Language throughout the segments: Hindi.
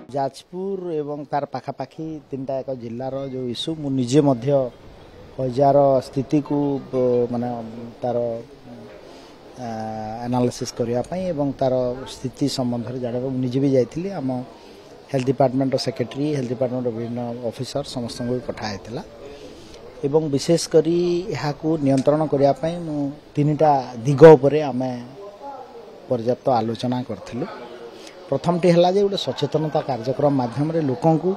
जाजपुर एवं तार पाखापाखि 3टा एक जिलार जो इश्यू मु निजे मध्य हजार स्थिति को माने तार एनालिसिस करने एवं तार स्थिति संबंध में जाना निजे भी जाइए आम health department secretary health department विभिन्न ऑफिसर समस्त को पठाइला एवं विशेषकर यहाँ नियंत्रण करने मु 3टा दिग उपर आम पर्याप्त आलोचना करूँ। प्रथमटी है गोटे सचेतनता कार्यक्रम माध्यम लोकों को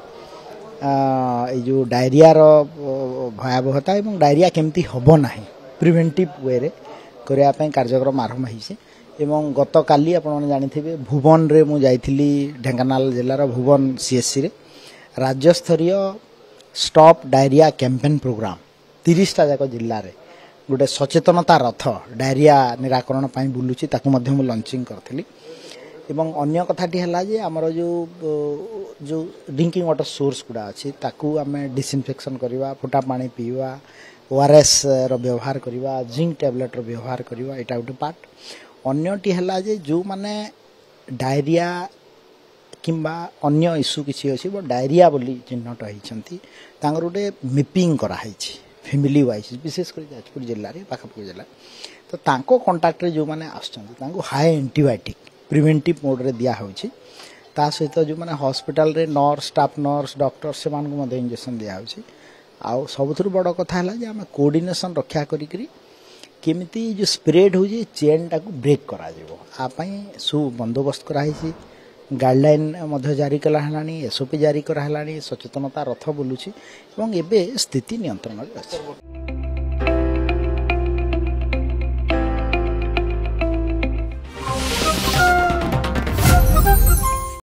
जो डायरिया भयावहता एवं डायरिया केमती हम ना प्रिवेंटिव वे रे करने कार्यक्रम आरंभ होती गत काली आपने जानी भुवन रे मु जाइथिली ढेंकानाल जिलार भुवन सीएससी रे राज्य स्तरीय स्टॉप डायरिया कैंपेन प्रोग्राम 30टा जाक जिले में गोटे सचेतनता रथ डायरिया निराकरण बुलूची ताकू मध्य मु लॉन्चिंग करथिली एवं अन्य कथाटी है जे आमर जो ड्रिंकिंग वाटर सोर्स गुड़ा अच्छी ताकू आम डिसइनफेक्शन करवा फुटा पानी पीवा ओआरएस रो व्यवहार करवा जिंक टैबलेट रो व्यवहार करवा एटा गोटे पार्ट अन्यटी है जे जो माने डायरिया किंबा अन्य इश्यू किसी अच्छी बट डायरिया बोली चिन्हट होती गोटे मैपिंग कराई फैमिली वाइज विशेषकर जाजपुर जिले में पाखापाखि जिला तो तांको कांटेक्ट रे जो माने आसछन हाई एंटीबायोटिक प्रिवेंटिव मोड रे दिया होछि ता सहित जो माने हॉस्पिटल रे नर्स स्टाफ नर्स डॉक्टर से मान को इंजेक्शन दिया होछि आउ सबथुर बड़ कथा है जे आम कोऑर्डिनेशन रक्षा करी केमिति जो स्प्रेड हो चेन टा को ब्रेक करा जिवो आ पई सु बंदोबस्त कराई गाइडलाइन मध्य जारी कला हलानी एसओपी जारी करा हलानी सचेतनता रथ बुलुछि एवं एबे स्थिति नियंत्रण रे अछि।